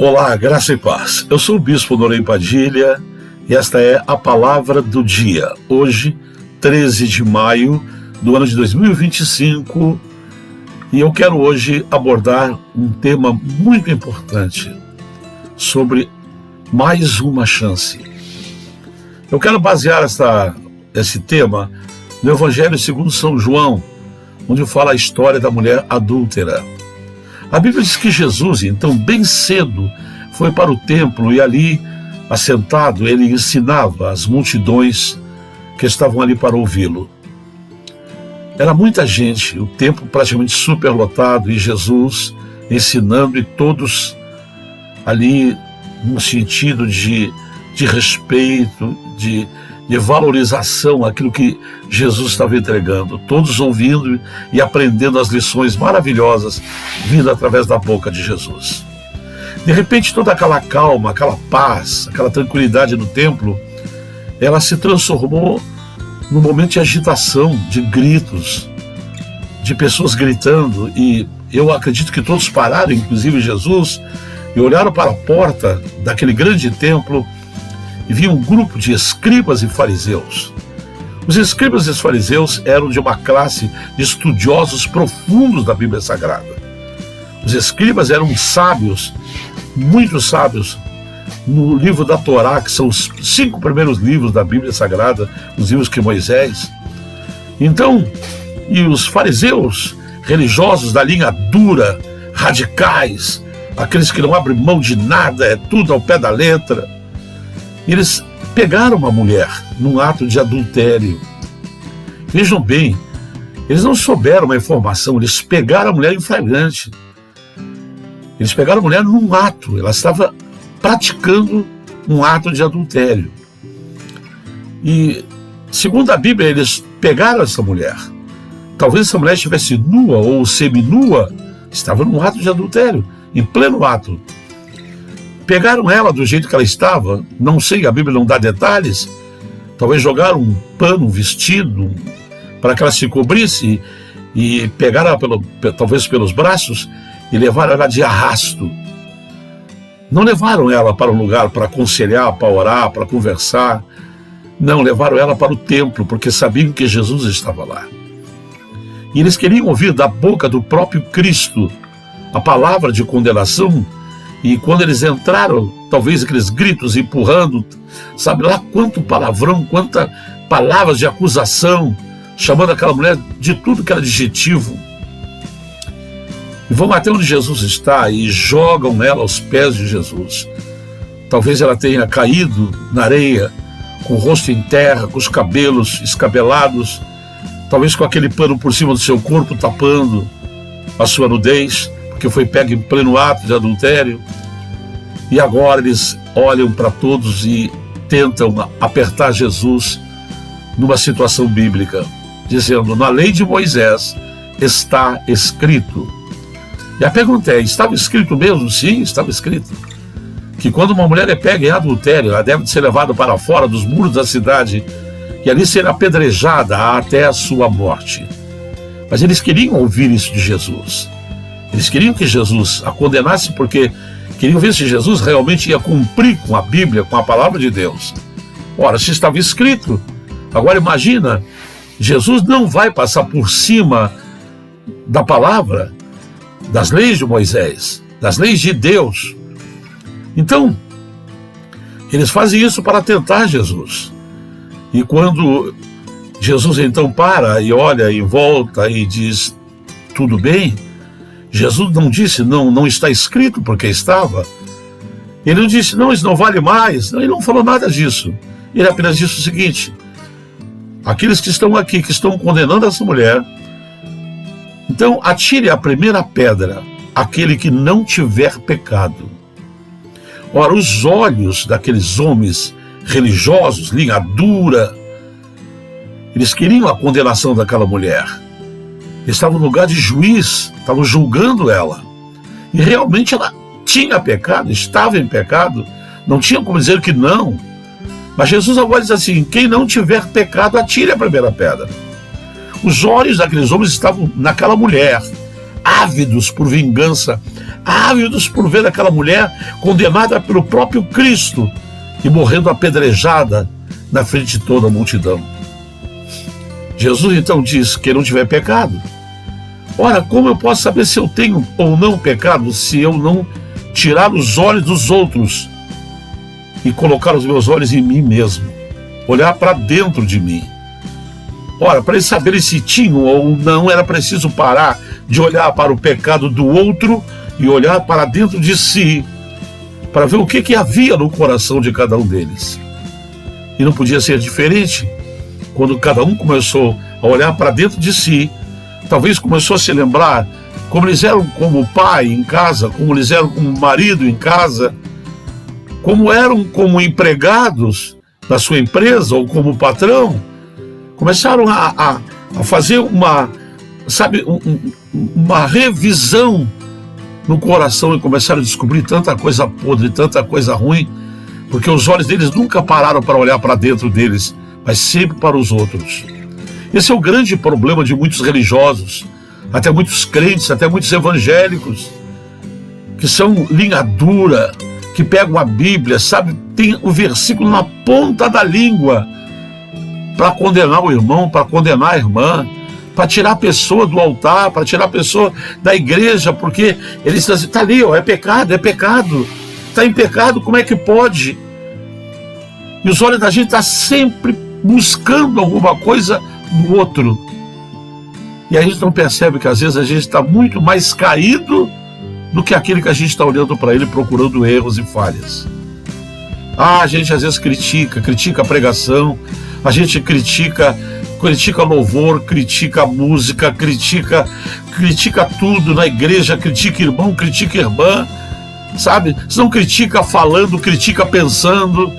Olá, graça e paz. Eu sou o Bispo Norém Padilha e esta é a Palavra do Dia. Hoje, 13 de maio do ano de 2025, e eu quero hoje abordar um tema muito importante sobre mais uma chance. Eu quero basear esse tema no Evangelho segundo São João, onde fala a história da mulher adúltera. A Bíblia diz que Jesus, então, bem cedo, foi para o templo e ali, assentado, ele ensinava as multidões que estavam ali para ouvi-lo. Era muita gente, o templo praticamente superlotado e Jesus ensinando, e todos ali num sentido de respeito, de valorização àquilo que Jesus estava entregando, todos ouvindo e aprendendo as lições maravilhosas vindo através da boca de Jesus. De repente, toda aquela calma, aquela paz, aquela tranquilidade no templo, ela se transformou num momento de agitação, de gritos, de pessoas gritando, e eu acredito que todos pararam, inclusive Jesus, e olharam para a porta daquele grande templo e viam um grupo de escribas e fariseus. Os escribas e os fariseus eram de uma classe de estudiosos profundos da Bíblia Sagrada. Os escribas eram sábios, muito sábios, no livro da Torá, que são os 5 primeiros livros da Bíblia Sagrada, os livros que Moisés. Então, e os fariseus, religiosos da linha dura, radicais, aqueles que não abrem mão de nada, é tudo ao pé da letra, eles pegaram uma mulher num ato de adultério. Vejam bem, eles não souberam uma informação, eles pegaram a mulher em flagrante. Eles pegaram a mulher num ato, ela estava praticando um ato de adultério. E, segundo a Bíblia, eles pegaram essa mulher. Talvez essa mulher estivesse nua ou seminua, estava num ato de adultério, em pleno ato. Pegaram ela do jeito que ela estava, não sei, a Bíblia não dá detalhes, talvez jogaram um pano, um vestido, para que ela se cobrisse, e pegaram ela talvez pelos braços e levaram ela de arrasto. Não levaram ela para um lugar para aconselhar, para orar, para conversar. Não, levaram ela para o templo, porque sabiam que Jesus estava lá. E eles queriam ouvir da boca do próprio Cristo a palavra de condenação. E quando eles entraram, talvez aqueles gritos, empurrando, sabe lá quanto palavrão, quantas palavras de acusação, chamando aquela mulher de tudo que era adjetivo. E vão até onde Jesus está e jogam ela aos pés de Jesus. Talvez ela tenha caído na areia, com o rosto em terra, com os cabelos escabelados, talvez com aquele pano por cima do seu corpo tapando a sua nudez, porque foi pega em pleno ato de adultério. E agora eles olham para todos e tentam apertar Jesus numa situação bíblica, dizendo: na lei de Moisés está escrito. E a pergunta é: estava escrito mesmo? Sim, estava escrito que quando uma mulher é pega em adultério, ela deve ser levada para fora dos muros da cidade e ali ser apedrejada até a sua morte. Mas eles queriam ouvir isso de Jesus. Eles queriam que Jesus a condenasse porque queriam ver se Jesus realmente ia cumprir com a Bíblia, com a palavra de Deus. Ora, se estava escrito, agora imagina, Jesus não vai passar por cima da palavra, das leis de Moisés, das leis de Deus. Então, eles fazem isso para tentar Jesus. E quando Jesus então para e olha em volta e diz: tudo bem, Jesus não disse: não está escrito, porque estava. Ele não disse: não, isso não vale mais. Ele não falou nada disso. Ele apenas disse o seguinte: aqueles que estão aqui, que estão condenando essa mulher, então atire a primeira pedra, aquele que não tiver pecado. Ora, os olhos daqueles homens religiosos, linha dura, eles queriam a condenação daquela mulher. Eles estavam no lugar de juiz, estavam julgando ela. E realmente ela tinha pecado, estava em pecado, não tinha como dizer que não. Mas Jesus agora diz assim: quem não tiver pecado, atire a primeira pedra. Os olhos daqueles homens estavam naquela mulher, ávidos por vingança, ávidos por ver aquela mulher condenada pelo próprio Cristo e morrendo apedrejada na frente de toda a multidão. Jesus então diz: quem não tiver pecado. Ora, como eu posso saber se eu tenho ou não pecado se eu não tirar os olhos dos outros e colocar os meus olhos em mim mesmo, olhar para dentro de mim? Ora, para eles saberem se tinham ou não, era preciso parar de olhar para o pecado do outro e olhar para dentro de si, para ver o que havia no coração de cada um deles. E não podia ser diferente. Quando cada um começou a olhar para dentro de si, talvez começou a se lembrar como eles eram como pai em casa, como eles eram como marido em casa, como eram como empregados da sua empresa ou como patrão. Começaram a fazer uma revisão no coração e começaram a descobrir tanta coisa podre, tanta coisa ruim, porque os olhos deles nunca pararam para olhar para dentro deles, mas sempre para os outros. Esse é o grande problema de muitos religiosos, até muitos crentes, até muitos evangélicos, que são linha dura, que pegam a Bíblia, tem o versículo na ponta da língua, para condenar o irmão, para condenar a irmã, para tirar a pessoa do altar, para tirar a pessoa da igreja, porque eles dizem assim: está ali, ó, é pecado, está em pecado, como é que pode? E os olhos da gente estão sempre buscando alguma coisa no outro. E a gente não percebe que às vezes a gente está muito mais caído do que aquele que a gente está olhando para ele, procurando erros e falhas. A gente às vezes critica a pregação, a gente critica louvor, critica a música, critica tudo na igreja, critica irmão, critica irmã, sabe? Se não critica falando, critica pensando,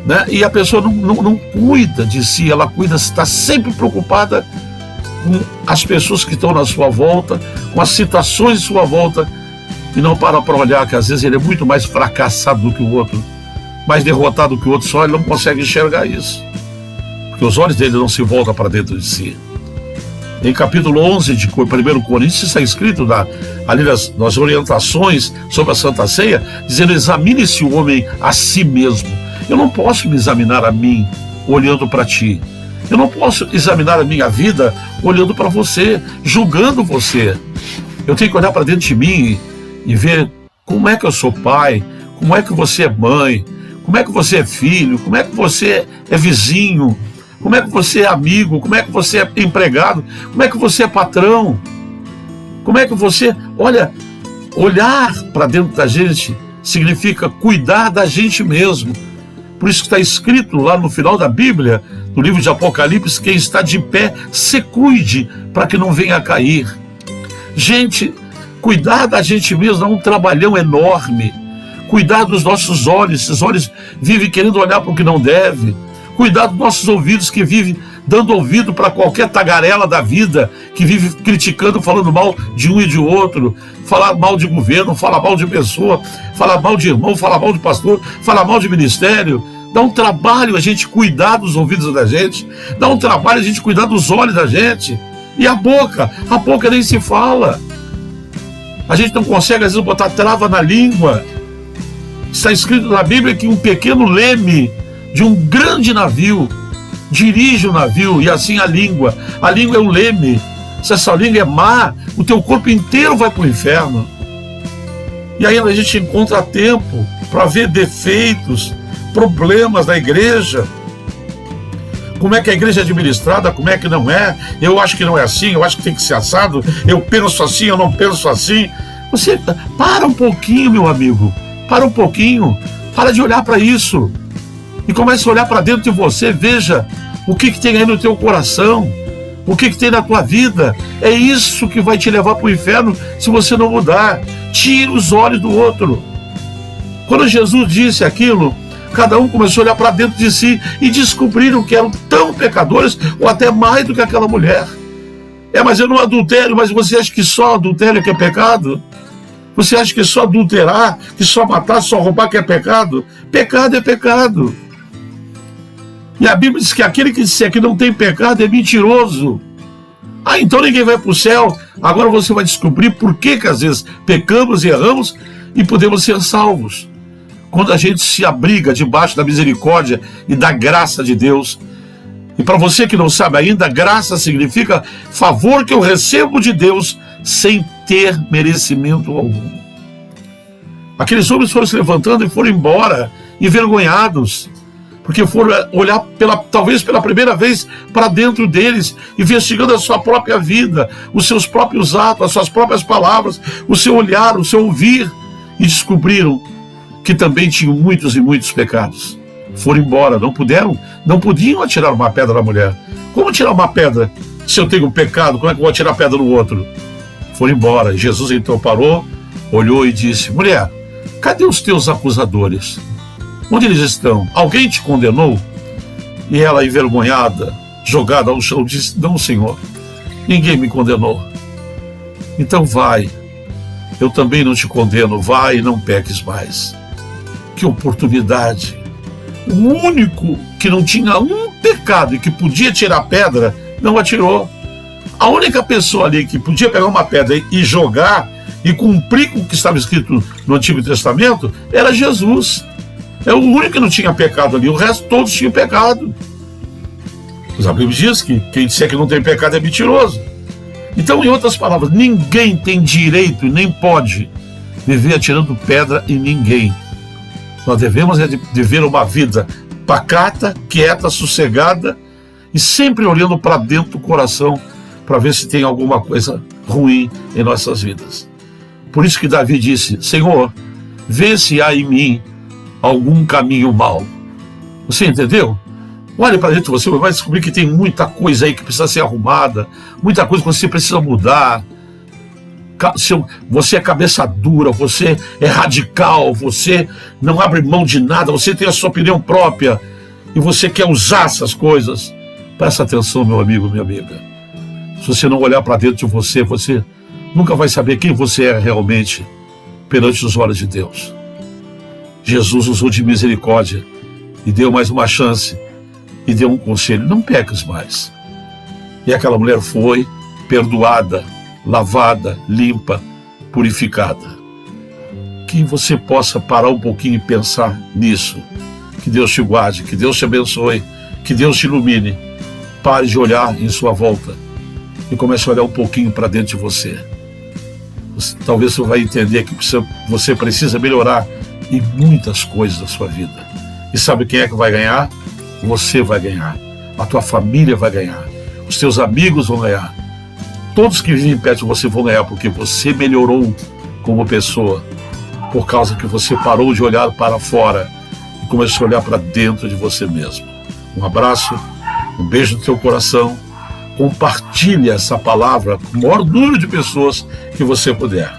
né? E a pessoa não cuida de si, ela está sempre preocupada com as pessoas que estão na sua volta, com as situações em sua volta, e não para olhar que às vezes ele é muito mais fracassado do que o outro, mais derrotado que o outro, só ele não consegue enxergar isso, porque os olhos dele não se voltam para dentro de si. Em capítulo 11 de 1 Coríntios está escrito ali nas orientações sobre a Santa Ceia, dizendo: examine-se o homem a si mesmo. Eu não posso me examinar a mim olhando para ti. Eu não posso examinar a minha vida olhando para você, julgando você. Eu tenho que olhar para dentro de mim e ver como é que eu sou pai, como é que você é mãe, como é que você é filho, como é que você é vizinho, como é que você é amigo, como é que você é empregado, como é que você é patrão, como é que você... Olha, olhar para dentro da gente significa cuidar da gente mesmo. Por isso que está escrito lá no final da Bíblia, no livro de Apocalipse: quem está de pé, se cuide para que não venha a cair. Gente, cuidar da gente mesmo é um trabalhão enorme. Cuidar dos nossos olhos, esses olhos vivem querendo olhar para o que não deve. Cuidar dos nossos ouvidos, que vivem dando ouvido para qualquer tagarela da vida, que vive criticando, falando mal de um e de outro, falar mal de governo, falar mal de pessoa, falar mal de irmão, falar mal de pastor, falar mal de ministério. Dá um trabalho a gente cuidar dos ouvidos da gente, dá um trabalho a gente cuidar dos olhos da gente. E a boca nem se fala. A gente não consegue às vezes botar trava na língua. Está escrito na Bíblia que um pequeno leme de um grande navio dirige o navio, e assim a língua é um leme. Se essa língua é má, o teu corpo inteiro vai para o inferno. E aí a gente encontra tempo para ver defeitos, problemas da igreja. Como é que a igreja é administrada, como é que não é? Eu acho que não é assim, eu acho que tem que ser assado, eu penso assim, eu não penso assim. Você para um pouquinho, meu amigo, para um pouquinho, para de olhar para isso e comece a olhar para dentro de você. Veja o que tem aí no teu coração, o que tem na tua vida. É isso que vai te levar para o inferno se você não mudar. Tire os olhos do outro. Quando Jesus disse aquilo, cada um começou a olhar para dentro de si e descobriram que eram tão pecadores ou até mais do que aquela mulher. Mas eu não adultério. Mas você acha que só adultério que é pecado? Você acha que só adulterar, que só matar, só roubar que é pecado? Pecado é pecado. E a Bíblia diz que aquele que disser que não tem pecado é mentiroso. Ah, então ninguém vai para o céu. Agora você vai descobrir por que às vezes pecamos e erramos e podemos ser salvos. Quando a gente se abriga debaixo da misericórdia e da graça de Deus. E para você que não sabe ainda, graça significa favor que eu recebo de Deus sem ter merecimento algum. Aqueles homens foram se levantando e foram embora, envergonhados, porque foram olhar talvez pela primeira vez para dentro deles, investigando a sua própria vida, os seus próprios atos, as suas próprias palavras, o seu olhar, o seu ouvir, e descobriram que também tinham muitos e muitos pecados. Foram embora, não podiam atirar uma pedra na mulher. Como tirar uma pedra? Se eu tenho um pecado, como é que eu vou atirar pedra no outro? Foram embora. Jesus então parou, olhou e disse: mulher, cadê os teus acusadores? Onde eles estão? Alguém te condenou? E ela, envergonhada, jogada ao chão, disse: não, Senhor, ninguém me condenou. Então vai, eu também não te condeno, vai e não peques mais. Que oportunidade! O único que não tinha um pecado e que podia tirar pedra, não atirou. A única pessoa ali que podia pegar uma pedra e jogar e cumprir com o que estava escrito no Antigo Testamento era Jesus. É o único que não tinha pecado ali, o resto todos tinham pecado. Mas a Bíblia diz que quem disser que não tem pecado é mentiroso. Então, em outras palavras, ninguém tem direito e nem pode viver atirando pedra em ninguém. Nós devemos viver uma vida pacata, quieta, sossegada e sempre olhando para dentro do coração para ver se tem alguma coisa ruim em nossas vidas. Por isso que Davi disse: Senhor, vê se há em mim algum caminho mau. Você entendeu? Olhe para dentro de você, vai descobrir que tem muita coisa aí que precisa ser arrumada, muita coisa que você precisa mudar. Você é cabeça dura, você é radical, você não abre mão de nada, você tem a sua opinião própria e você quer usar essas coisas. Presta atenção, meu amigo, minha amiga. Se você não olhar para dentro de você, você nunca vai saber quem você é realmente perante os olhos de Deus. Jesus usou de misericórdia e deu mais uma chance e deu um conselho: não peques mais. E aquela mulher foi perdoada, lavada, limpa, purificada. Que você possa parar um pouquinho e pensar nisso. Que Deus te guarde, que Deus te abençoe, que Deus te ilumine. Pare de olhar em sua volta e comece a olhar um pouquinho para dentro de você. Talvez você vai entender que você precisa melhorar em muitas coisas da sua vida. E sabe quem é que vai ganhar? Você vai ganhar. A tua família vai ganhar. Os teus amigos vão ganhar. Todos que vivem perto de você vão ganhar, porque você melhorou como pessoa, por causa que você parou de olhar para fora e começou a olhar para dentro de você mesmo. Um abraço, um beijo no teu coração. Compartilhe essa palavra com o maior número de pessoas que você puder.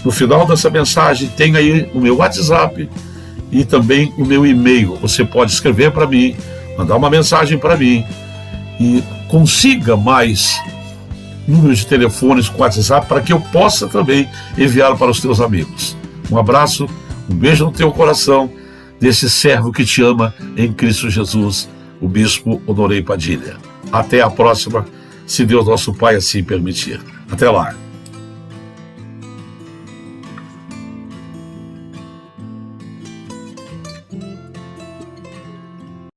No final dessa mensagem tem aí o meu WhatsApp e também o meu e-mail. Você pode escrever para mim, mandar uma mensagem para mim e consiga mais número de telefones com WhatsApp para que eu possa também enviar para os teus amigos. Um abraço, um beijo no teu coração, desse servo que te ama em Cristo Jesus, o Bispo Honoré Padilha. Até a próxima, se Deus nosso Pai assim permitir. Até lá.